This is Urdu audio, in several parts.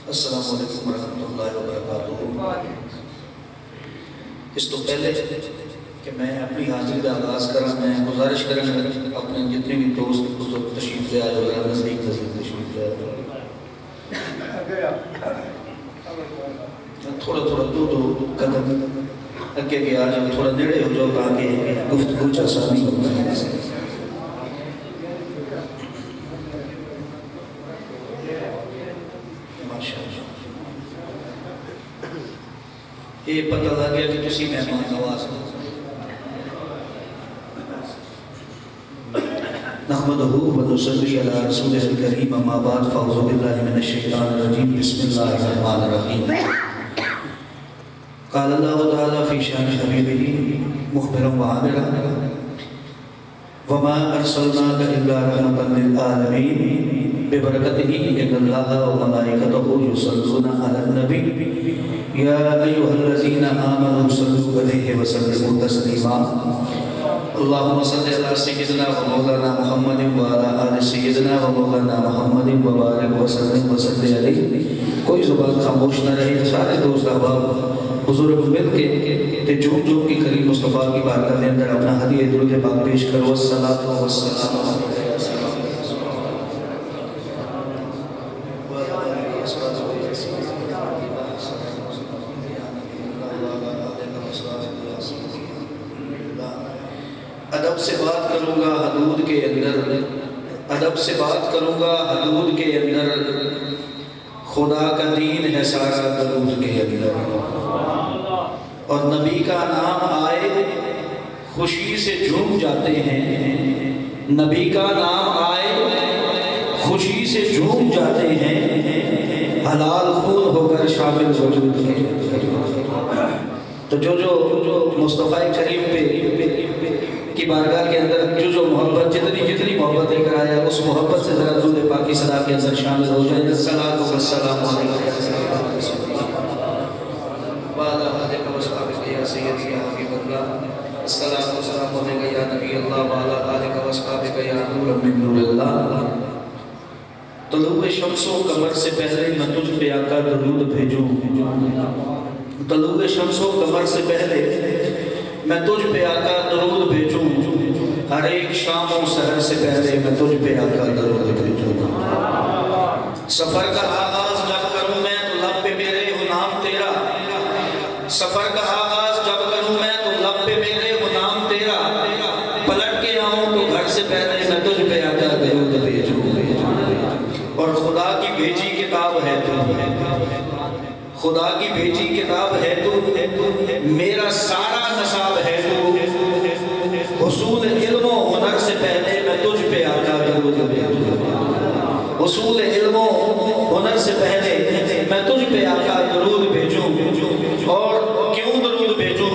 السلام علیکم ورحمۃ اللہ وبرکاتہ۔ اس تو پہلے کہ میں اپنی حاضری کا آغاز کرا، میں گزارش کروں اپنے جتنے بھی دوست بزرگ تشریف لے آئے ہوئے نزدیک تشریف لے آئے، تھوڑا تھوڑا دو قدم اگے گیا جب تھوڑا نیڑے ہو جاؤ تاکہ گفتگو آسانی ہو جائے۔ یہ پتہ لگ گیا کہ کسی مہمان نواز نحمدہ ونصلی علی رسولہ الکریم، اما بعد فاعوذ باللہ من الشیطان الرجیم، بسم اللہ الرحمن الرحیم۔ قال اللہ تعالی فی شان حبیبہ مخبرا وعامرا وما ارسلناک الا رحمتا للعالمین ببرکتہ ان اللہ وملائکتہ یصلون علی النبی یا ایہا الذین آمنوا صلوا علیہ وسلموا تسلیما۔ اللہم صلی علی سیدنا و مولانا محمد وعلی آل سیدنا و مولانا محمد وبارک وسلم وصلی علیہ۔ کوئی زبان خاموش نہ رہے، سارے دوست احباب بزرگ مل کے جھوم جھوم کی کریم مصطفیٰ کی بارگاہ کے اندر اپنا ہدیہ درود پاک پیش کرو۔ الصلاۃ والسلام علیہ ادب سے بات کروں گا حدود کے اندر، ادب سے بات کروں گا حدود کے اندر، خدا کا دین ہے سارا درود کے اندر، اور نبی کا نام آئے خوشی سے جھوم جاتے ہیں، نبی کا نام آئے خوشی سے جھوم جاتے ہیں، حلال خون ہو کر شامل وجود کے۔ تو جو مصطفیٰ کریم پہ کی بارگاہ کے اندر جو محبت جتنی محبت لے کر آیا، اس محبت سے ذرا درود پاک کی صدا کے اندر شامل ہو جائیں۔ الصلاۃ والسلام علیکم وعلی آلک وصحبہ یا سیدی یا حبیب اللہ، الصلاۃ والسلام علیک یا نبی اللہ وعلی آلک وصحبہ یا نور من نور اللہ۔ طلوع شمس و قمر سے پہلے میں تجھ پہ آقا درود بھیجوں، طلوع شمس و قمر سے پہلے میں تجھ پہ آقا درود بھیجوں، ہر ایک شام و سحر سے پہلے میں تجھ پہ آقا درود بھیجوں۔ سفر کا آغاز جب کروں میں تو لب پہ میرے ہو نام تیرا، سفر کا آغاز جب کروں میں تو لب پہ میرے ہو نام تیرا، پلٹ کے آؤں تو گھر سے پہلے میں تجھ پہ آقا درود بھیجوں۔ اور خدا کی بھیجی کتاب ہے تو، خدا کی بھیجی کتاب ہے تو، میرا سارا نصاب ہے تو، حصول علم و ہنر سے پہلے میں تجھ پہ آقا درود بھیجوں، حصول علم و ہنر سے پہلے میں تجھ پہ آقا درود بھیجوں۔ اور کیوں درود بھیجوں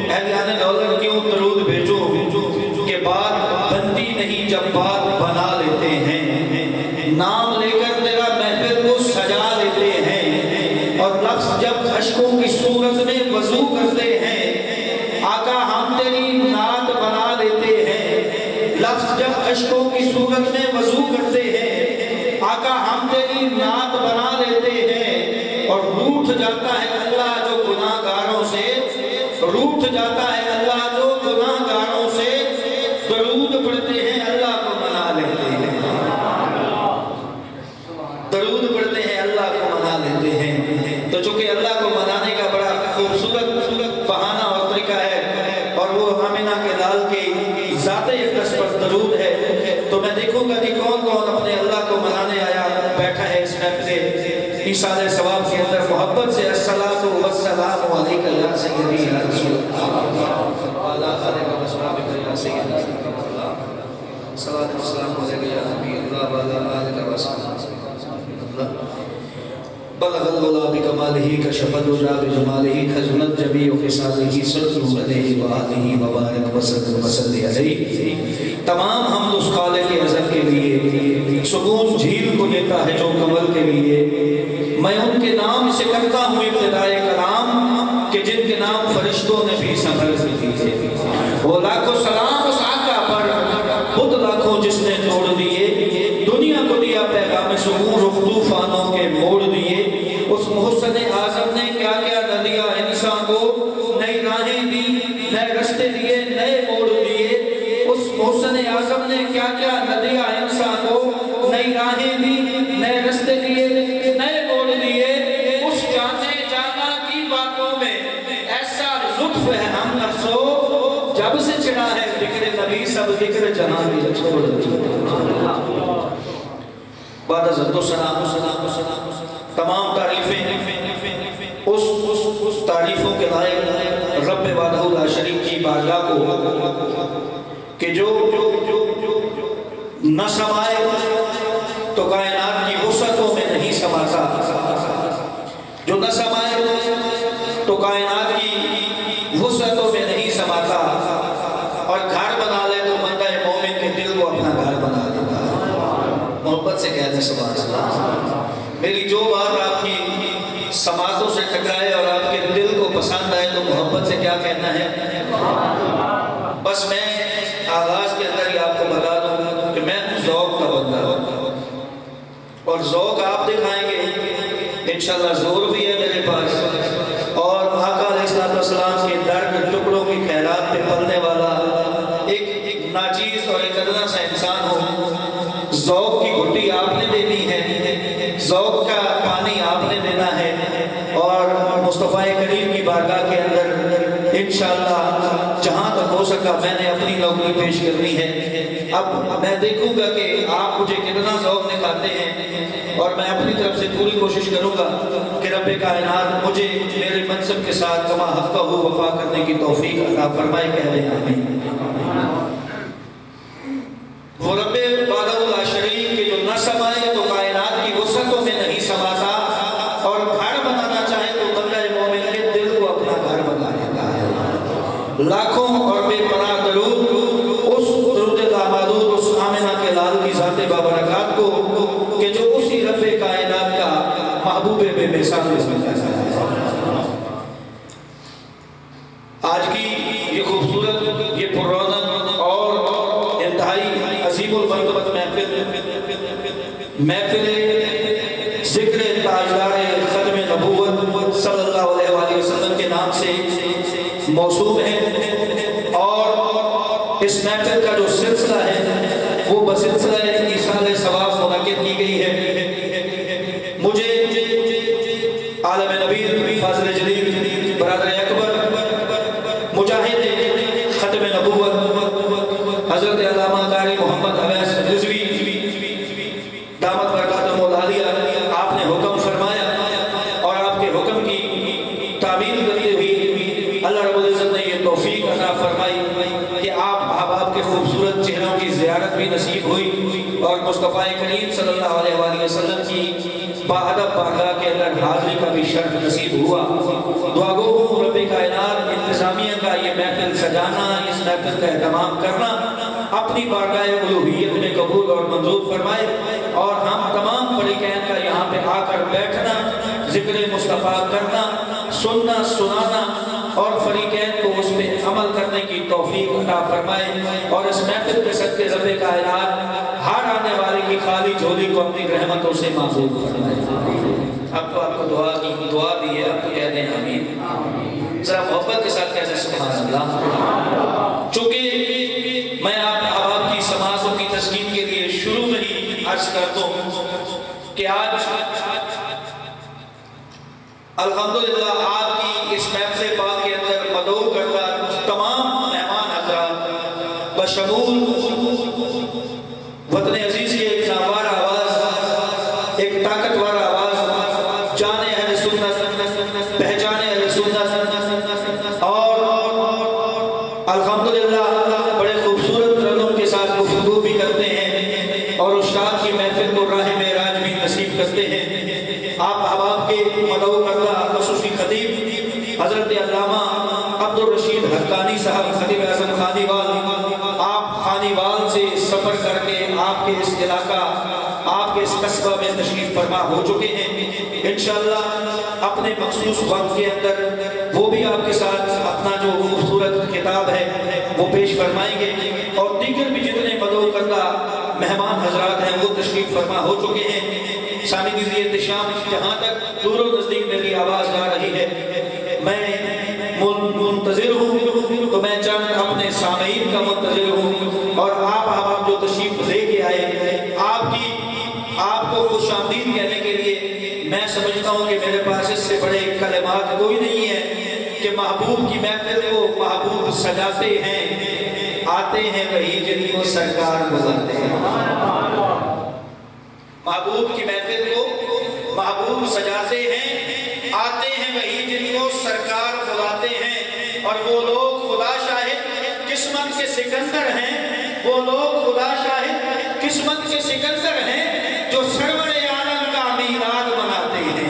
اہلیان دولت، کیوں درود بھیجوں کہ بات بنتی نہیں جب بات بنا لیتے ہیں، نام لے کر تیرا محفل کو سجا لیتے ہیں، اور لفظ جب اشکوں کی صورت میں وضو کرتے ہیں، آقا ہم تیری نعت بنا لیتے ہیں، لفظ جب اشکوں کی صورت میں وضو کرتے ہیں، آقا ہم تیری نعت بنا لیتے ہیں، اور روٹھ جاتا ہے اللہ جو گناہ گاروں سے، روٹھ جاتا ہے اللہ جو گناہ گاروں سے، درود پڑھتے ہیں اللہ کو منا لیتے ہیں، درود پڑھتے ہیں اللہ کو منا لیتے ہیں۔ تو چونکہ اللہ کو منانے کا بڑا خوبصورت بہانہ اور طریقہ ہے، اور وہ آمنہ کے لال کی ذات اقدس پر درود ہے، تو میں دیکھوں گا کہ کون کون اپنے اللہ کو منانے آیا بیٹھا ہے اس محفل ایصال ثواب کے اندر محبت سے۔ الصلاۃ والسلام علیک یا سیدی یا رسول اللہ وعلی آلک وصحبہ یا سیدی یا رسول اللہ، الصلاۃ والسلام علیک یا نبی اللہ وعلی آلک وصحبہ۔ بلغ العلا بکمالہ کشف الدجی بجمالہ حسنت جمیع خصالہ صلوا علیہ وآلہ وبارک وسلم وصلی علیہ۔ تمام حمد اس خالق ازل کے لیے، سکون جھیل کو دیتا ہے جو کمل کے لیے، میں ان کے نام سے کرتا ہوں ابتدائے کلام کہ جن کے نام فرشتوں نے بھی سنبھل دیے۔ وہ لاکھوں سلام اس آقا پر، بت لاکھوں جس نے توڑ دیے، دنیا کو دیا پیغام سکون رخ طوفانوں کے موڑ دیے۔ فکر جہاں کی لچھو بڑھتی بعد عزت و سلام تمام تعریفیں اس تعریفوں کے لائق رب وحدہ لا شریک کی بارگاہ کو کہ جو نہ سمائے تو کائنات کی وسعتوں میں نہیں سماتا، جو نہ سمائے تو کائنات کی وسعتوں میں نہیں سماتا، اور گھر بنا لے تو بندہ مومن کے دل کو اپنا گھر بنا دیتا ہے۔ محبت سے کہتے ہیں سبحان اللہ۔ میری جو بات آپ کی سماعتوں سے ٹکرائے اور آپ کے دل کو پسند آئے تو محبت سے کیا کہنا ہے؟ بس میں آغاز کے اندر ہی آپ کو بتا دوں کہ میں ذوق کا بندہ ہوں، اور ذوق آپ دکھائیں گے انشاءاللہ، زور بھی ہے میرے پاس، اور آقا علیہ السلام کے درد ٹکڑوں کی خیرات پہ پلنے والا ایک ناچیز اور ایک ادنا سا انسان ہو۔ ذوق کی گھٹی آپ نے دینی ہے، ذوق کا پانی آپ نے دینا ہے، اور مصطفیٰ کریم کی بارگاہ کے اندر انشاءاللہ جہاں تک ہو سکا میں نے اپنی نوکری پیش کرنی ہے۔ اب میں دیکھوں گا کہ آپ مجھے کتنا ذوق دکھاتے ہیں، اور میں اپنی طرف سے پوری کوشش کروں گا کہ رب کائنات مجھے میرے منصب کے ساتھ کما حقہ وفا کرنے کی توفیق عطا فرمائے، کہہ دیں آمین۔ وہ رب وحدہ لا شریک کہ جو نہ سمائے تو کائنات کی وسعتوں میں نہیں سماتا، اور گھر بنانا چاہے تو بندہ مومن کے دل کو اپنا گھر بنا لیتا ہے۔ لاکھوں اور بے پناہ درود اس درود لامحدود اس آمنہ کے لال کی ذات بابرکات کو کہ جو اسی رب کائنات کا محبوب بے مثال ہے۔ آج کی یہ خوبصورت، یہ پررونق اور انتہائی عظیم المرتبت محفل ذکر تاجدار ختم نبوت صلی اللہ علیہ وآلہ وسلم کے نام سے موسوم ہے، اور اس محفل کا جو سلسلہ ہے وہ بسلسلہ ایصال ثواب منعقد کی گئی ہے۔ مجھے عالم نبی فاضل جلیل برادر اکبر مجاہد ختم نبوت حضرت علامہ قاری محمد اویس رضوی دامت برکاتہ العالیہ آپ نے حکم فرمایا، اور آپ کے حکم کی تعمیل کرتے ہوئی اللہ رب العزت نے یہ توفیق عطا فرمائی کہ آپ کے خوبصورت چہروں کی زیارت بھی نصیب ہوئی، اور مصطفیٰ کریم صلی اللہ علیہ وآلہ وسلم کی باادب بارگاہ کے اندر حاضری کا بھی شرف نصیب ہوا۔ دعا گو ہوں رب کائنات انتظامیہ کا یہ محفل سجانا، اس محفل کا اہتمام کرنا اپنی بارگاہ الوہیت میں قبول اور منظور فرمائے، اور ہم تمام فریقین کا یہاں پہ آ کر بیٹھنا، ذکر مصطفیٰ کرنا، سننا سنانا، اور فریقین کو اس پہ عمل کرنے کی توفیق عطا فرمائے، اور اس محفل کے صدقے رب کائنات ہر آنے والے کی خالی جھولی کو اپنی رحمتوں سے معذور فرمائے۔ اب تو آپ کو دعا دی ہے، آپ کو کہہ دیں آمین۔ ذرا محبت کے ساتھ کہتے ہیں سبحان اللہ۔ چونکہ میں آپ کی سماعتوں کی تسکین کے لیے شروع میں ہی عرض کر دوں کہ آج الحمدللہ آپ کی اس محفل پاک کے اندر مدعو کرتا تمام مہمان حضرات بشمول وطن عزیز کی ایک نامور آواز، ایک طاقتور آواز، جان اہل سنت، پہچان اہل سنت، اور الحمدللہ بڑے خوبصورت ترنم کے ساتھ گفتگو بھی کرتے ہیں، اور استاد کی محفل کو راہ معراج بھی نصیب کرتے ہیں۔ آپ احباب کے مدعو کردہ خصوصی خطیب حضرت علامہ عبد الرشید حقانی صاحب خطیب اعظم خانیوال، آپ خانیوال سے سفر کر کے آپ کے اس علاقہ، آپ کے اس قصبہ میں تشریف فرما ہو چکے ہیں۔ انشاءاللہ اپنے مخصوص وقت کے اندر وہ بھی آپ کے ساتھ اپنا جو خوبصورت خطاب ہے وہ پیش فرمائیں گے، اور دیگر بھی جتنے مدعو کردہ مہمان حضرات ہیں وہ تشریف فرما ہو چکے ہیں۔ سامعین ذی احتشام، جہاں تک دور و نزدیک میری آواز جا رہی ہے، میں منتظر ہوں تو میں چند اپنے سامعین کا منتظر ہوں، اور آپ احباب جو تشریف لے کے آئے، آپ کو خوش آمدید کہنے کے لیے میں سمجھتا ہوں کہ میرے پاس اس سے بڑے کلمات کوئی نہیں ہے کہ محبوب کی محفل کو محبوب سجاتے ہیں۔ آتے ہیں وہی جن کو سرکار بلاتے ہیں۔ محبوب کی محفل کو محبوب سجاتے ہیں، آتے ہیں وہی جن کو سرکار بلاتے ہیں، اور وہ لوگ خدا شاہد قسمت کے سکندر ہیں، وہ لوگ خدا شاہد قسمت کے سکندر ہیں جو سرور عالم کا میلاد مناتے ہیں۔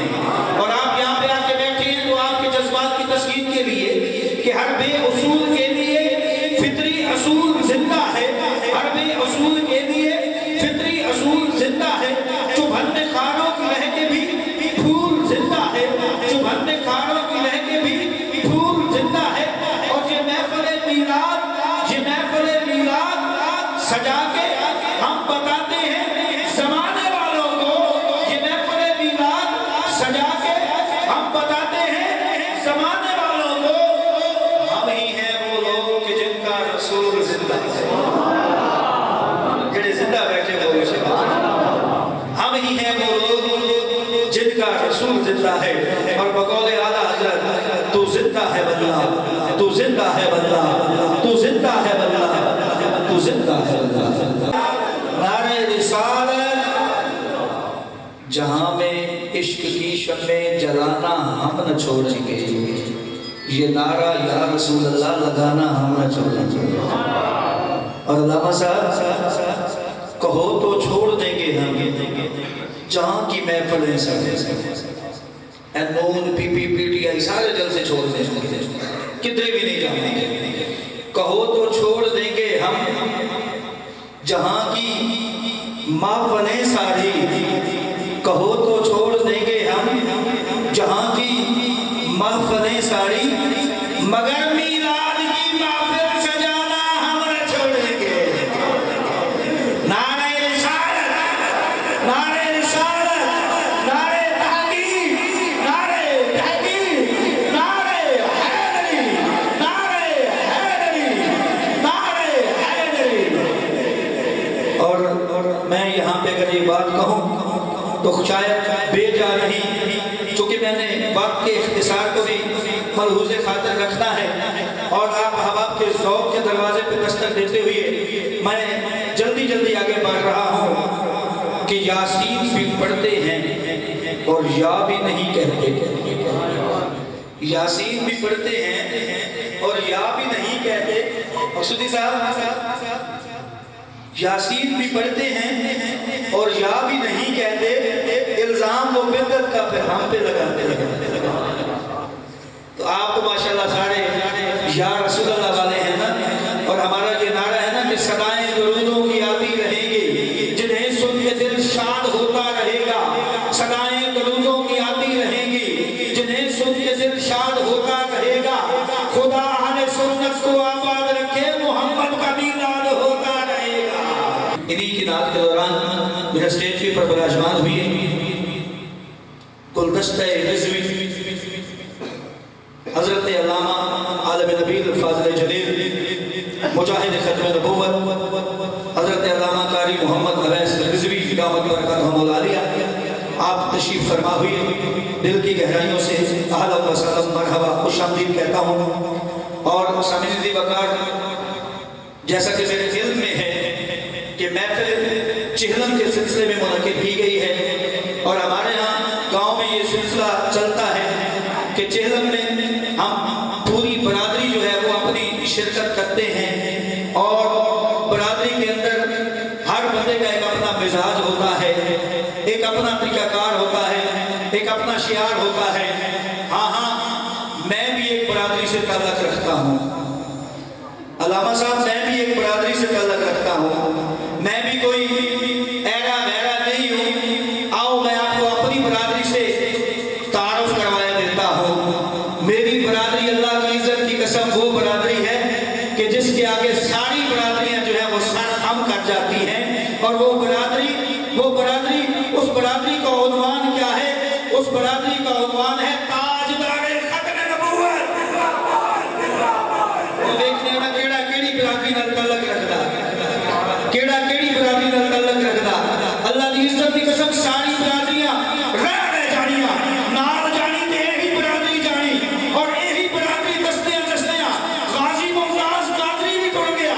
اور آپ یہاں پہ آ کے بیٹھے ہیں تو آپ کے جذبات کی تسکین کے لیے کہ ہر بے اصول کے لیے فطری اصول زندہ ہے، ہر بے اصول کے لیے فطری اصول زندہ ہے، چبھنے خاروں کی رہ کے بھی پھول زندہ ہے، چبھنے خاروں کی رہ کے بھی پھول زندہ ہے۔ اور یہ محفل میلاد، یہ محفل میلاد سجا کے ہم بتاتے ہیں زمانے والوں کو، یہ محفل میلاد سجا کے ہم بتاتے ہیں زمانے والوں کو، ہم ہی ہیں وہ لوگ کہ جن کا رسول زندہ ہے۔ جڑے زندہ بیٹھے وہ ہم ہی ہیں وہ لوگ جن کا رسول زندہ ہے۔ اور بقول اعلیٰ حضرت تو زندہ ہے واللہ، تو زندہ ہے واللہ، تو زندہ ہے واللہ، تو زندہ ہے واللہ۔ نعرہ رسالت، جہاں میں عشق کی شمع جلانا ہم نہ چھوڑیں گے، یہ نعرہ یا رسول اللہ لگانا ہم نہ چھوڑیں گے۔ اور علامہ صاحب کہو تو چھوڑ دیں گے ہم جہاں کی محفلیں نون پی پی پی ٹی آئی سارے جلسے چھوڑ دیں گے، کدھر بھی نہیں جائیں گے۔ کہو تو چھوڑ دیں گے ہم جہاں کی محفلیں ساری، کہو تو چھوڑ دیں گے ہم جہاں کی محفلیں ساری، مگر میلاد کی محفل سجانا ہم نہ چھوڑیں گے۔ نعرہ رسالت، نعرہ رسالت، نعرہ تحقیق، نعرہ تحقیق، نعرہ حیدری، نعرہ حیدری، نعرہ حیدری۔ اور میں یہاں پہ اگر یہ بات کہوں تو شاید بے جا نہیں، چونکہ میں نے بات کے اختصار کو بھی ملحوظ خاطر رکھنا ہے، اور آپ احباب کے ذوق کے دروازے پہ دستک دیتے ہوئے میں جلدی آگے بڑھ رہا ہوں کہ یاسین بھی پڑھتے ہیں اور یا بھی نہیں کہتے، یاسین بھی پڑھتے ہیں اور یا بھی نہیں کہتے۔ مقصودی صاحب یاسین بھی پڑھتے ہیں اور یا بھی نہیں کہتے، الزام وہ بدعت کا پھر ہم پہ لگاتے ہیں۔ تو آپ تو ماشاءاللہ سارے یا رسول اللہ والے ہیں نا، اور ہمارا یہ نعرہ ہے نا کہ صدائیں درودوں کی آتی رہیں گی، جنہیں سن کے دل شاد ہوتا رہے گا، صدائیں درودوں کی آتی رہیں گی، جنہیں سن کے دل شاد ہوتا رہے گا، خدا اہل سنت کو آباد رکھے، محمد کا میلاد ہوتا رہے گا۔ انہی کی نعت کے دوران میرا اسٹیج کے پر براجمان ہوئی گلدستہ رضوی حضرت علامہ عالم نبیل فاضل جلیل مجاہد ختم نبوت حضرت علامہ قاری محمد اویس رضوی دامت برکاتہ العالیہ، آپ تشریف فرما ہوئی، دل کی گہرائیوں سے اہلا و سہلا مرحبا خوش آمدید کہتا ہوں۔ اور سامعین ذی وقار، جیسا کہ میرے علم میں ہے کہ محفل چہلم کے سلسلے میں منعقد کی گئی ہے، اور ہمارے ہاں گاؤں میں یہ سلسلہ چلتا ہے کہ چہلم میں ہم پوری برادری جو ہے وہ اپنی شرکت کرتے ہیں، اور برادری کے اندر ہر بندے کا ایک اپنا مزاج ہوتا ہے، ایک اپنا طریقہ کار ہوتا ہے، ایک اپنا شعار ہوتا ہے۔ ہاں میں بھی ایک برادری سے تعلق رکھتا ہوں، علامہ صاحب میں بھی ایک برادری سے تعلق رکھتا ہوں، میں بھی کوئی ایرا ویرا نہیں ہوں۔ آؤ میں آپ کو اپنی برادری سے تعارف کروایا دیتا ہوں۔ میری برادری اللہ کی عزت کی قسم وہ برادری ہے کہ جس کے آگے ساری برادریاں جو ہیں وہ سر خم کر جاتی ہیں، اور وہ برادری اس برادری کا عنوان کیا ہے؟ اس برادری کا عنوان ہے تاجدار ختم نبوت۔ وہ دیکھنے نا کیڑی برادری نال تعلق رکھدا، کیڑی برادری نال تعلق رکھدا۔ اللہ دی عزت کی قسم ساری برادریاں رہ جانیاں، نال جانی تے یہی برادری جانی، اور یہی برادری دستیاں غازی ممتاز قادری بھی ٹر گیا،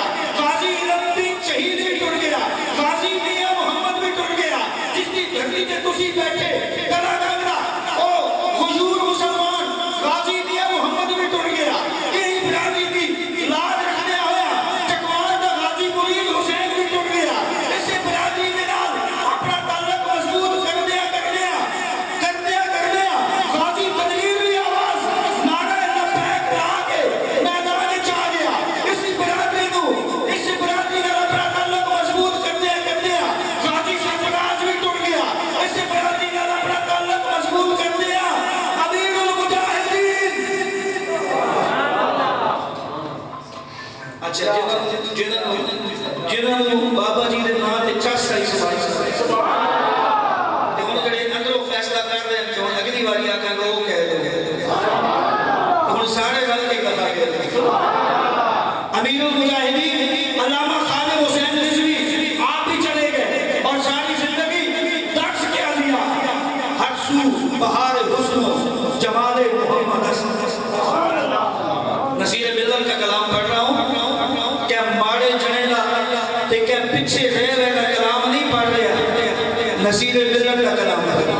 اچھا جنہوں بابا جی دے نام تے چس آئی سبحان تے ہن جڑے اندروں فیصلہ کر رہے ہیں کہ ہن اگلی واری آکھاں گے وہ کہہ دو ہن سارے رل کے کہا گیا امیر المجاہدین علامہ خالد حسین رضوی آپ بھی چلے گئے اور ساری زندگی درس کیا دیا ہر سو بہار حسن و جمال محمد نصیر ملت کا کلام پڑھ رہا ہوں کیا ماڑے جنے گا تے کیا پیچھے رہ رہے کا کلام نہیں پڑھ رہا نصیر ملت کا کلام پڑھ رہا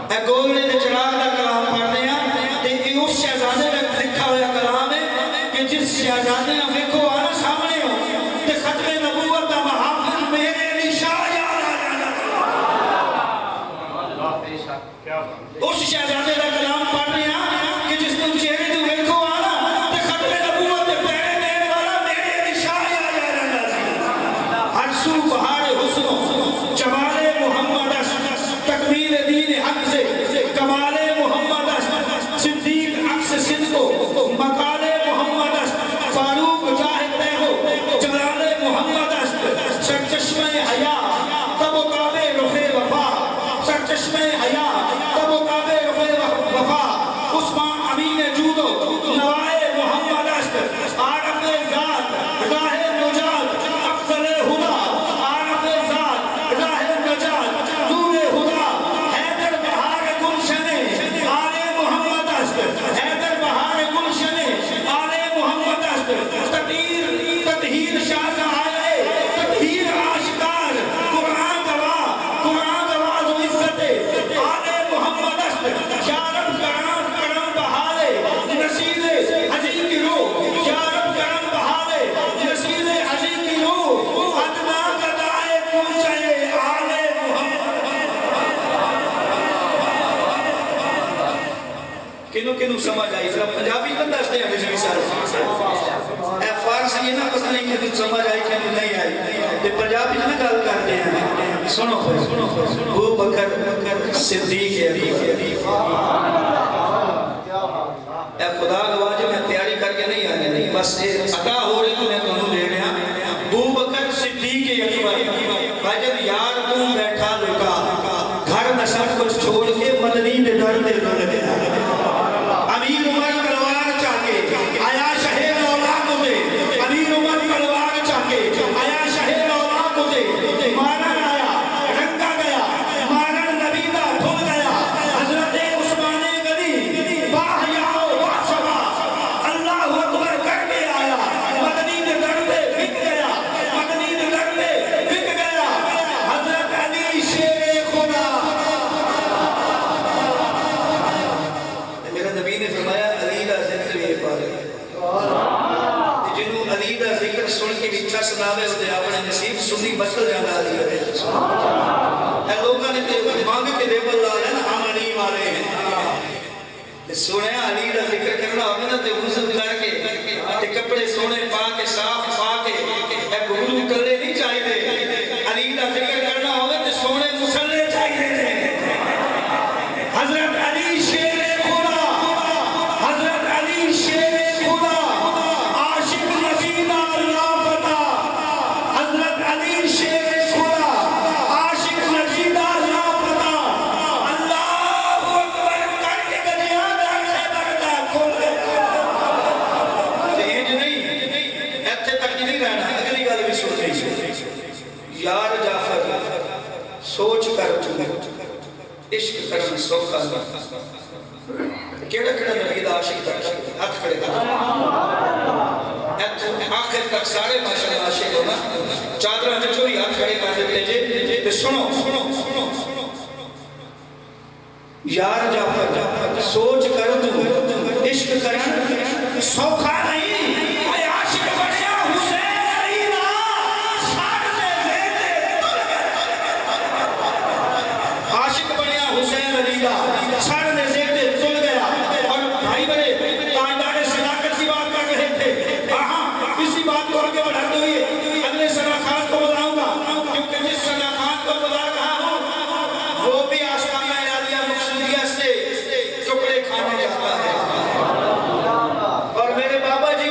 اے گولنے دے چراغ کا کلام پڑھ رہا تے یہ اس شہزادے میں لکھا ہوا کلام ہے کہ جس شہزادے میں دیکھو آنا سامنے ہو تے ختم نبوت دا محافظ میرے علی شاہ یاد آ جانا اس شہزادے کا کلام پڑھ رہا کہ جس نے چہرے تو دیکھو آنا تے ختم نبوت دے پہرے دینے والا میرے علی شاہ یاد آ جانا ہر سو بہار حسن جمال محمد تکمیل دین حق سے کمال محمد صدیق عکس صدق مقال محمد فاروق جاہتے ہو جلال محمد سرچشمہ حیا تب کعبے رخ وفا سرچشمہ حیا تب کعبے رخ وفا عثمان امین جودو نوائے محمد عارف ذات راہ نجات افضل ہدا عارف ذات راہ نجات نور ہدا حیدر بہار گلشن آل محمد حیدر بہار گلشن آل محمد تطہیر شاہ آئے تطہیر آشکار قرآن گواز و عزت آل محمد یارب کرم بہارے نصیر حجی کی روح یارب کرم بہارے نصیر حجی کی روح ادنا گدائے پوچھے آل کنو سمجھ آئی ذرا پنجابی بندہ دستے ہیں بجوی صاحب اے فارسی یہ نہ پتہ نہیں کہ سمجھ آئی کہ نہیں آئی تے پنجابی نہ گل کرتے ہیں سنو ابو بکر صدیق اے خدا گواہ جو میں تیاری کر کے نہیں آنے نہیں بس عطا ہو رہی تو میں تمہیں دے رہا ابو بکر صدیق اکبر بھائی یار تم بیٹھا لکا گھر میں سب کچھ چھوڑ کے مدنی دے ڈر دے گیا امیر عمر تلوار چاہے آیا شہر اولا کو دے امیر عمر تلوار چاہے آیا شہر اولا کو دے مارن آیا رنگا گیا مارن نبیدہ بھول گیا حضرت عثمان غنی باہیاؤ باسما اللہ اکبر کر کے آیا مدنی دے دردے بک گیا مدنی دے دردے بک گیا حضرت علی شیر خدا نبی نے فرمایا علی دا ذکر بھی عبادت جنہوں علی دا ذکر سن کے اچھا سناوے ہوتے اپنے نصیب سنی بچل جانا علی دا اے لوگوں نے مانگ کے دے بل لالے نا ہم علی والے ہیں سنے علی دا ذکر کرنا ہوگا نا تے غسل کر کے تے کپڑے سونے پا کے صاف پا کے اے گھرو کلے نہیں چاہیے علی دا ذکر کرنا ہوگا تے سونے مسلے چاہیے حضرت علی شیر یار جعفر سوچ کر عشق کرنا سوکھا کیڑا کیڑا نبی دا عاشق تھا ہاتھ کھڑے کر آخر تک سارے ماشاءاللہ عاشق ہونا چادرہ میں چوری ہاتھ کھڑے کر دیتے جے تے سنو یار جعفر سوچ کر عشق کرنا سوکھا نہیں عاشق بڑھیا حسین حسین علی دا سر میں زیتے تل گیا اور بھائی بڑے تاجدار صداقت کی بات کر رہے تھے اسی بات کو آگے بڑھاتے ہوئے اگلے ثنا خان کو بلاؤں گا کیونکہ جس ثنا خان کو بلا رہا ہوں وہ بھی آسمان عالیہ مقصودیہ سے ٹکڑے کھانے جاتا ہے اور میرے بابا جی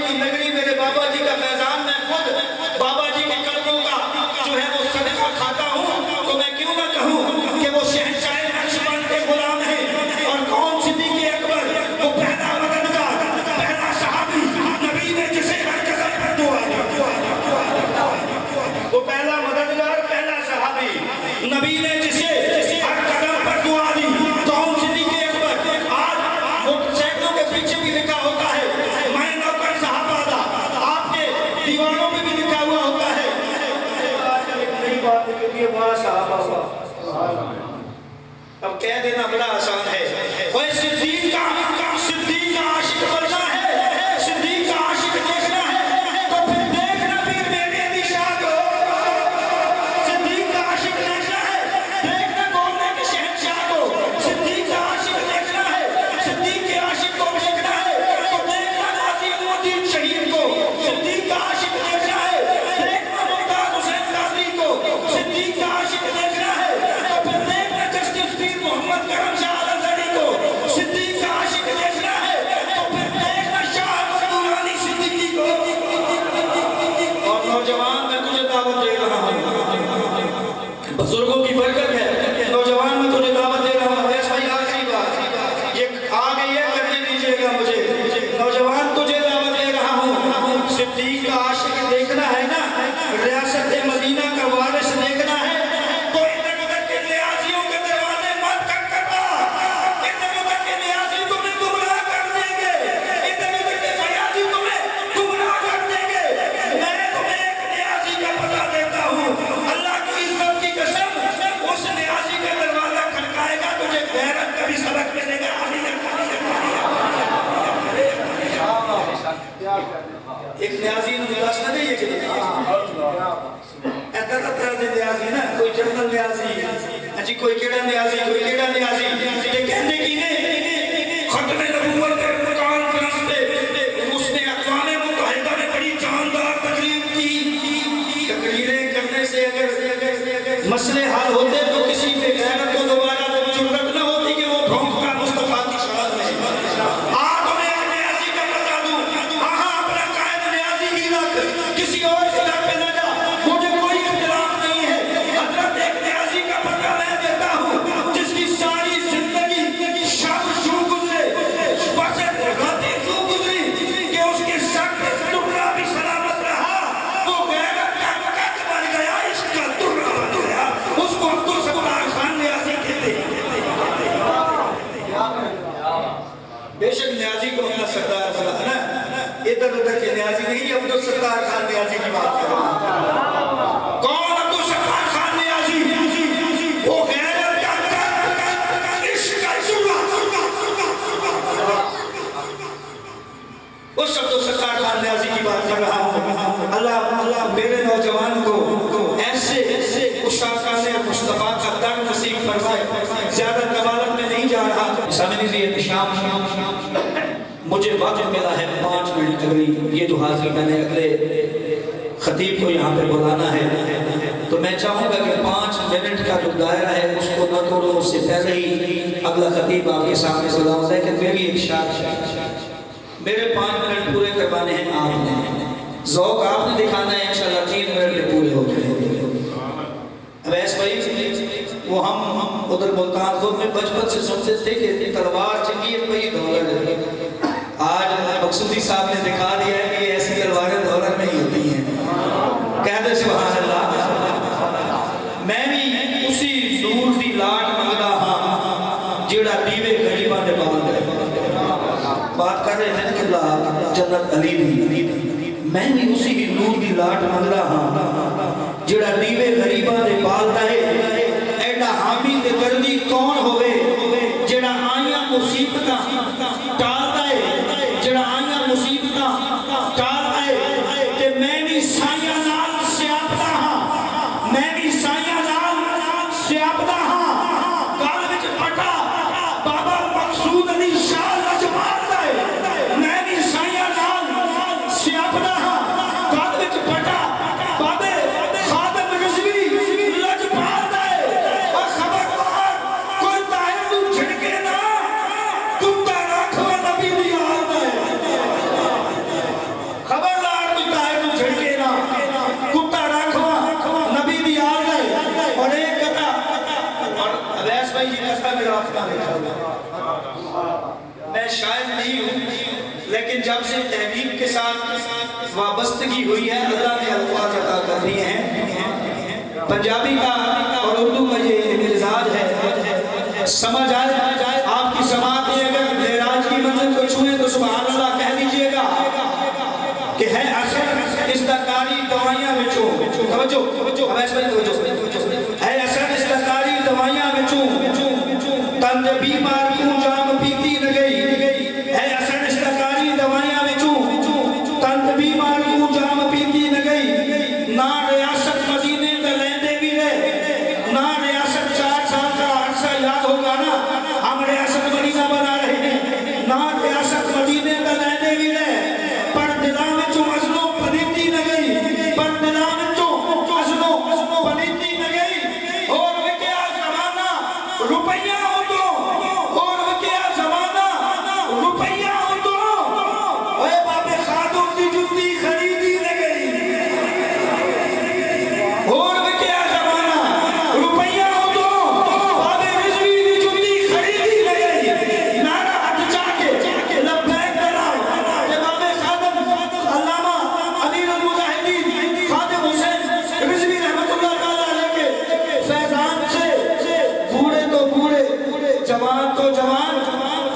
کہہ دینا بڑا آسان ہے. اوے صدیق کا عاشق بننا ہے، صدیق کا عاشق دیکھنا ہے تو پھر دیکھ نبی میرے بھی شاد ہو. صدیق کا عاشق دیکھنا ہے، دیکھنا بولنے کے شہنشاہ کو. صدیق کا عاشق دیکھنا ہے، صدیق کے عاشق کو دیکھنا ہے تو دیکھنا غازی الدین شہید کو. صدیق کا عاشق دیکھنا ہے، دیکھنا ممتاز حسین قادری کو. صدیق کا عاشق دیکھنا ہے تو پھر دیکھنا جسٹس پیر محمد کرم شاہ الازہری کو. صدیق کا عاشق دیکھنا ہے تو پھر دیکھنا شاہ احمد درانی صدیقی کو. اور نوجوان میں تجھے دعوت دے رہا ہوں، بزرگوں کی برکت ہے. نوجوان میں تجھے دعوت دے رہا ہوں. ایسا ہی آخری بات یہ آ گئی ہے، کرنے دیجئے گا مجھے. نوجوان تجھے دعوت دے رہا ہوں، صدیق کا عاشق دیکھنا ہے نا، ریاست مدینہ کا وارث دیکھنا ہے تو ادھر ادھر کے نیازیوں کے دروازے مت کھٹکھٹا. ادھر ادھر کے نیازی تمہیں گمراہ کر دیں گے، ادھر ادھر کے فیاضی تمہیں گمراہ کر دیں گے. میں تمہیں ایک نیازی کا پتہ دیتا ہوں، اللہ کی عزت کی قسم، اس نیازی کا دروازہ کھٹکائے گا تجھے غیرت کا بھی سبق ملے گا. ایک نیازی نے دس نہ دے کہ ایتا طرح دے نیازی نا، کوئی جنرل نیازی جی، کوئی کیڑا نیازی، کوئی کیڑا نیازی. یہ کہنے کی نے ختم نبوت کانفرنس پہ اس نے اقوام متحدہ میں بڑی جاندار تقریر کی. تقریریں کرنے سے اگر مسئلے حل ہوتے تو کسی پہ غیرت کو دوبارہ جرأت نہ ہوتی کہ وہ بھونکتا مصطفیٰ کی شان میں. کسی اور سطح پہ نہ جا، مجھے کوئی اختلاف نہیں ہے. حضرت ایک نیازی کا پتہ میں دیتا ہوں جس کی ساری زندگی شب یوں گزرے، بسر غلطی یوں گزری کہ اس کے سر پہ ٹکڑا بھی سلامت رہا. وہ غیرت کا قد بن گیا، عشق کا ٹکڑا بن گیا. اس کو عبدالستار خان نیازی کہتے ہیں. بے شک نیازی کو اپنا سردار بنا ہے نا، ادھر ادھر کے نیازی نہیں. عبدالستار خان نیازی کی بات کر رہا ہوں. کون عبدالستار خان نیازی؟ وہ غیرت کا قد، عشق کا ٹکڑا. اس عبدالستار خان نیازی کی بات کر رہا ہوں. اللہ میرے نوجوان کو ایسے اشاقان مصطفیٰ کا در نصیب فرمائے. زیادہ کمالت میں نہیں جا رہا. سامنے یہ شام مجھے وقت ملا ہے 5 منٹ تقریب. یہ جو حاضری میں نے اگلے خطیب کو یہاں پہ بلانا ہے تو میں چاہوں گا کہ 5 منٹ کا جو دائرہ ہے اس کو نہ توڑو. اس سے پہلے ہی اگلا خطیب آپ کے سامنے بلاؤں. لیکن میری ایک شرط، میرے 5 منٹ پورے کروانے ہیں آپ نے. ذوق آپ نے دکھانا ہے، انشاءاللہ 3 منٹ میں پورے ہو جائیں گے. ویس بھائی وہ ہم ادھر ملتان خود میں بچپن سے سنتے تھے کہ تلوار چنگی ہے کوئی دولر ہے. آج مقصودی صاحب نے دکھا دیا ہے کہ ایسی تلواریں دولر نہیں ہوتی ہیں. کہہ دے سبحان اللہ. میں بھی اسی نور دی لاٹ منگدا ہاں جیڑا دیوے غریباں دے بال ہے. بات کر رہے تھے نا کہ جنت علی دی. میں بھی اسی کی نور دی لاٹ منگدا ہاں جیڑا دیوے غریباں دے بال ہے. ایڈا حامی تے دردی کون ہوئے جیڑا آئیاں مصیبتاں ٹالتا ہے، جیڑا آئیاں مصیبتاں ٹالتا ہے. تے میں بھی سائیاں نال سیاپتا ہاں، میں بھی سائیاں نال سیاپتا ہاں. گال وچ پٹا بابا مقصود علی شاہ لجپالتا ہے. میں بھی سائیاں نال سیاپتا ہاں. گال وچ پٹا بابے خادم رضوی لجپالتا ہے. اور خبردار کوئی طاہر تو جھڑکے نہ، کتا رکھو نبی دی آل ہے. خبردار کوئی طاہر تو جھڑکے نہ، کتا رکھو نبی دی آل ہے. اور ایک کتا، اور اویس بھائی یہ کتا میرا اپنا ہے. میں شاید نہیں ہوں لیکن جب سے تحقیق کے ساتھ وابستگی ہوئی ہے اللہ نے الفاظ عطا کر دیے ہیں. پنجابی کا اور اردو کا یہ امتزاج ہے. سمجھ آئے آپ کی سماعت میں اگر معراج کی منزل کو چھوئے تو سبحان اللہ کہہ دیجئے گا کہ ہے اثر اس دکاری دوائیاں بچوں. توجہ اویس بھائی توجہ. ہے اثر اس دکاری دوائیاں بچوں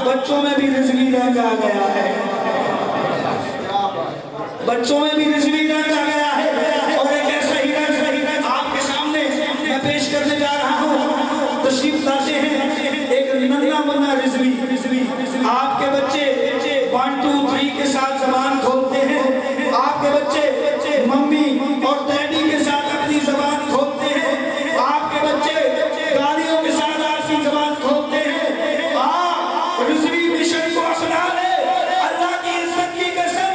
بچوں میں بھی رضوی رنگ آ گیا ہے، بچوں میں بھی رضوی رنگ آ گیا ہے، اور ایک ایسا ہی رنگ آپ کے سامنے میں پیش کرنے جا رہا ہوں۔ تشریف لاتے ہیں ایک ننھا منھا رضوی، آپ کے بچے 1 2 3 کے ساتھ زبان کھولتے ہیں، آپ کے بچے ممی اور ڈیڈی کے ساتھ اپنی زبان کھولتے ہیں، آپ کے بچے گالیوں کے ساتھ آپ کی زبان کھولتے ہیں۔ آپ رضوی مشن کو اپنا لے، اللہ کی عزت کی قسم،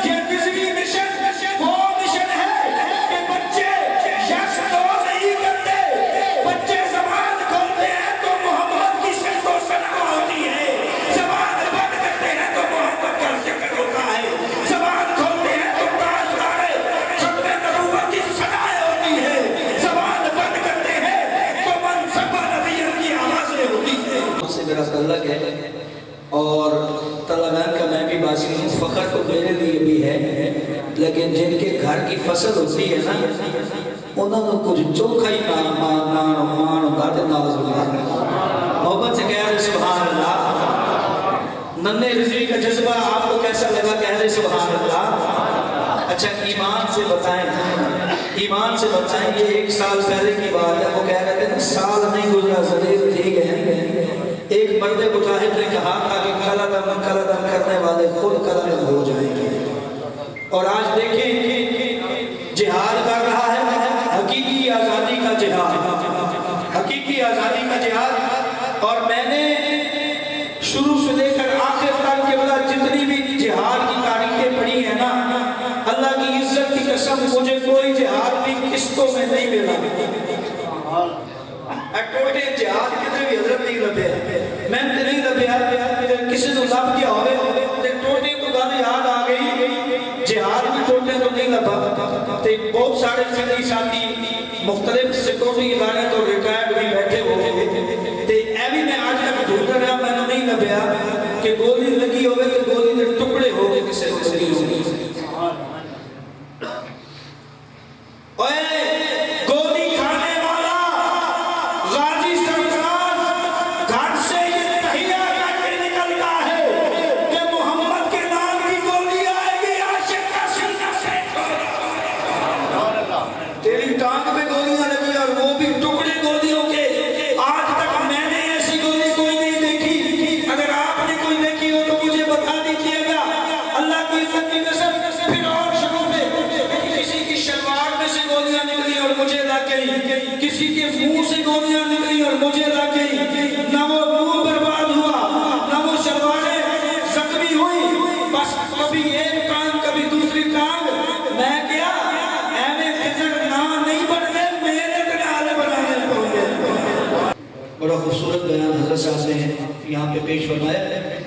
یہ رضوی مشن وہ مشن ہے کہ بچے یس تو نہیں کرتے، بچے زبان کھولتے ہیں تو محمد کی شرط و ثنا ہوتی ہے، زبان بند کرتے ہیں تو محمد کا ذکر ہوتا ہے، زبان کھولتے ہیں تو تاجدار ختم نبوت کی ثنا ہوتی ہے، زبان بند کرتے ہیں تو منصب نبیت کی آوازیں ہوتی ہیں۔ اس سے میرا تعلق ہے اور طلباء کا میں بھی باسی ہوں، فخر تو میرے لیے بھی ہے، لیکن جن کے گھر کی فصل ہوتی ہے نا انہوں نے کچھ چوکھا ہی مان دادے ناز محبت سے کہہ رہے سبحان اللہ۔ ننھے رضوی کا جذبہ آپ کو کیسا لگا؟ کہہ رہے سبحان اللہ۔ اچھا ایمان سے بتائیں، ایمان سے بتائیں، یہ 1 سال پہلے کی بات ہے، وہ کہہ رہے تھے سال نہیں گزرا زلیل ٹھیک ہے، ایک مرد مجاہد نے کہا تھا کہ قلم کرنے والے خود قلم ہو جائیں گے، اور آج دیکھیں جہاد کر رہا ہے، حقیقی آزادی کا جہاد، حقیقی آزادی کا جہاد۔ اور میں نے شروع سے لے کر آخر تک کے بعد جتنی بھی جہاد کی تاریخیں پڑھی ہیں نا، اللہ کی عزت کی قسم مجھے کوئی جہاد بھی قسطوں میں نہیں ملا، ٹوٹے جہاد کتنے بھی حضرت نہیں لبے، میں نے نہیں لبے، کسی نے لب کیا ہوئے ٹوٹے کو گل یاد آ گئی، جہاد بھی ٹوٹے تو نہیں لبا۔ بہت سارے فقہی ساتھی مختلف سیکورٹی ادارے تو ریٹائرڈ بھی بیٹھے ہوئے، ایوی میں آج تک ڈھونڈ رہا میں نے نہیں لبیا کہ گولی لگی ہوئے تو گولی کے ٹکڑے ہو گئے کسے لگی ہوگی۔ گولی کھانے والا غازی سرفراز گھر سے یہ تحیہ کر کے نکلتا ہے کہ محمد کے نام کی گولی آئے گی، عاشق کا سینہ سیٹ ہوگا، تیری ٹانگ میں گولیاں لگی اور وہ بھی ٹکڑے گولیوں کے۔ آج تک میں نے ایسی گولی کوئی نہیں دیکھی، اگر آپ نے کوئی دیکھی ہو تو مجھے بتا دیجیے گا، اللہ کی عزت کی قسم۔ پھر اور شروع میں کسی کی شلوار میں سے گولیاں نکلی اور مجھے لگ گئی، کسی کے منہ سے گولیاں نکلی اور مجھے لگ گئی، نہ وہ منہ برباد ہوا نہ وہ شلواریں زخمی ہوئی، بس کبھی ایک ٹانگ کبھی دوسری ٹانگ، میں کیا ایویں خضر نہ نہیں بن گئے، میرے بنالے بنانے پڑ گئے۔ بڑا خوبصورت بیان حضرت صاحب نے یہاں پہ پیش فرمایا،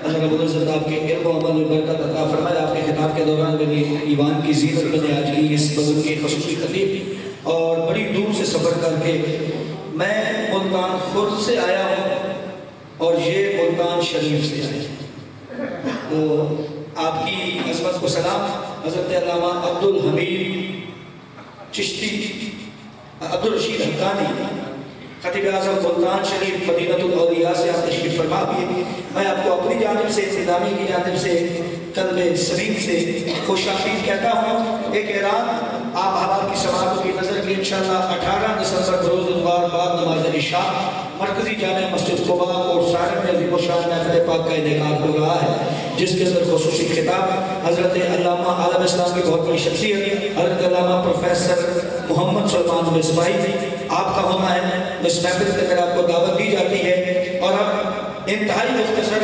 اللہ رب العزت آپ کے علم و عمل میں برکت عطا فرمائے۔ آپ کے خطاب کے دوران میری ایوان کی زینت بنے آج کی اس بزرگ کی خصوصی خطیب، اور بڑی دور سے سفر کر کے میں ملتان خرد سے آیا ہوں اور یہ ملتان شریف سے آیا، تو آپ کی عظمت کو سلام۔ حضرت علامہ عبدالحمید چشتی عبدالرشید حقانی خطیب اعظم ملتان شریف مدینہ الاولیاء سے آپ تشریف فرما بھی، میں آپ کو اپنی جانب سے انتظامیہ کی جانب سے قلب سلیم سے خوش آمدید کہتا ہوں۔ ایک اعلان آپ حوال کی سماعتوں کی نظر کی انشاءاللہ 18 دسمبر روز اتوار بعد نماز عشاء مرکزی جامع مسجد قباء اور سارے میں عظیم الشان محفل پاک کا انعقاد ہو رہا ہے، جس کے اندر خصوصی خطاب حضرت علامہ عالم اسلام کی بہت بڑی شخصیت حضرت علامہ پروفیسر محمد سلمان مصباحی آپ کا ہونا ہے۔ اس محفل کے اندر آپ کو دعوت دی جاتی ہے، اور اب انتہائی مختصر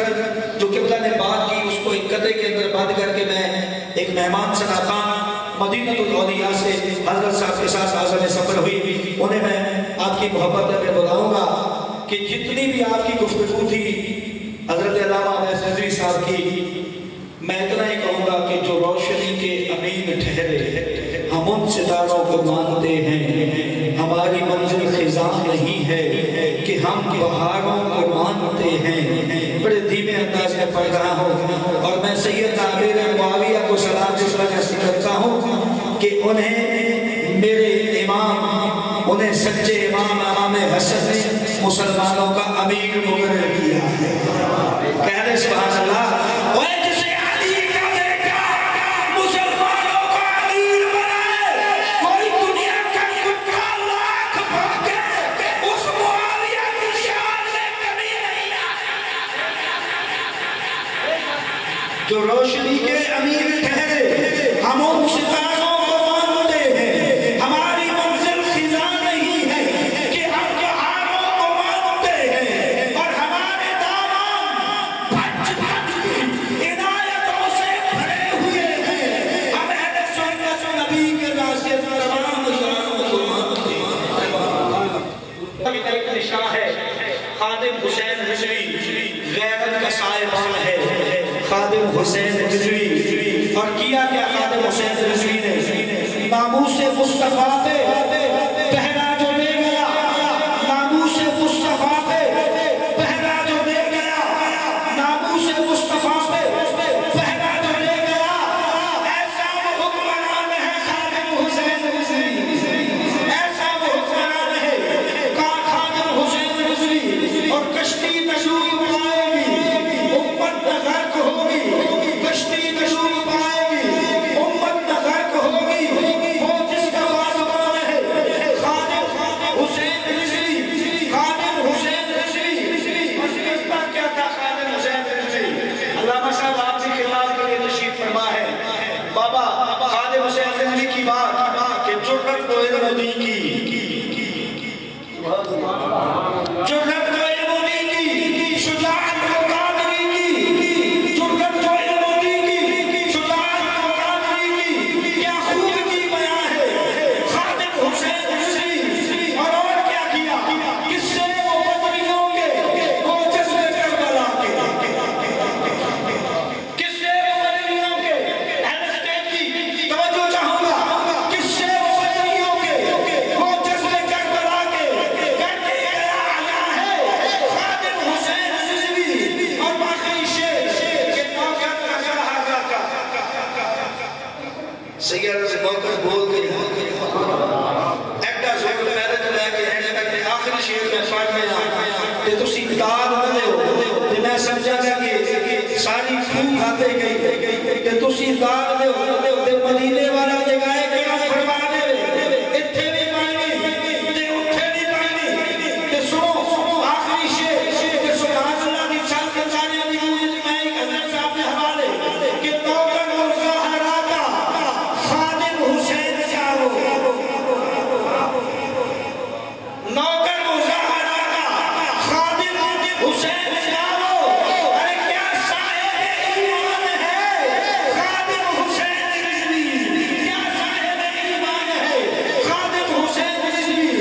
جو قبلہ نے بات کی اس کو ایک قطعے کے اندر بند کر کے میں ایک مہمان سناخان مدینہ الاولیاء سے حضرت صاحب کے ساتھ عازم سفر ہوئی، انہیں میں آپ کی محبت میں بلاؤں گا کہ جتنی بھی آپ کی گفتگو تھی حضرت علامہ نصری صاحب کی، میں اتنا ہی کہوں گا کہ جو روشنی کے امین ٹھہرے ہم ان ستاروں کو مانتے ہیں، ہماری منزل خزاں نہیں ہے کہ ہم بہاروں کو مانتے ہیں۔ بڑے دھیمے انداز میں پڑھ رہا ہوں، اور میں سید عامر معاویہ کو سلام اس وجہ سے کرتا ہوں کہ انہیں میرے امام، انہیں سچے امام حسن نے مسلمانوں کا امیر مقرر کیا ہے۔ کہنے سبحان اللہ. وہ جسے علی کا بیٹا مسلمانوں کا امیر بنائے، کوئی دنیا کا کتا لاکھ بھاگے اس معاویہ کی شان میں کمی نہیں آئی. جو روشنی کے امیر ٹھہرے، ہم ان ستاروں کو مانتے ہیں. ہماری منزل خزاں نہیں ہے کہ ہم بہاروں کو مانتے ہیں، اور ہمارے دامن بھج بھج کی عنایتوں سے بھرے ہوئے ہیں. ہم اہل سنت نبی کے راستے تمام شانوں کو مانتے ہیں. ایک نشان ہے خادم حسین رضوی، غیرت کا سائبان ہے خادم حسین رضوی. اور کیا کیا خادم حسین رضوی نے؟ ناموس مصطفیٰ پہ پہرا جو دے گیا، ناموس مصطفیٰ پہ پہرا جو دے گیا، ناموس مصطفیٰ پہ پہرا جو دے گیا. ایسا وہ حکمران ہے خادم حسین رضوی، ایسا وہ حکمران ہے خادم حسین رضوی. اور کشتی نشوب پائے گی، امت نہ غرق ہوگی، کشتی نشوب پائے گی، امت نہ غرق ہوگی. وہ جس کا واسطہ ہے خادم حسین رضوی، خادم حسین رضوی. مسئلہ کیا تھا خادم حسین رضوی؟ علامہ صاحب آپ کی خطاب کے لیے تشریف فرما ہے. بابا خادم حسین رضوی کی بات کہ جرت کو علم دی کی، جرت کو علم دی کی، شجاعت کو قادری کی، جرت کو علم دی کی، شجاعت کو قادری کی. کیا خوب کی بیان ہے خادم حسین رضوی. اور کیا کیا؟ کس سے وہ بدریوں کے وہ جذبے کربلا کے، کس سے وہ بدریوں کے اہل اسٹیٹ کی توجہ چاہوں گا، کس سے وہ بدریوں کے وہ جذبے کربلا کے کرتے گیا آیا ہے خادم حسین رضوی. اور باقی شیر کہ نوکر کا شاہدہ کا سیارہ سے نوکر بول گئی ایڈا زور پہلے تو لے کے اینڈ تک دے آخری شیر میں پڑھ میں آیا کہ تسی داد نہ دیو. کہ میں سمجھا گیا کہ ساری پھوک کھاتے گئی کہ تسی داد دیو. مدینے والا جگہ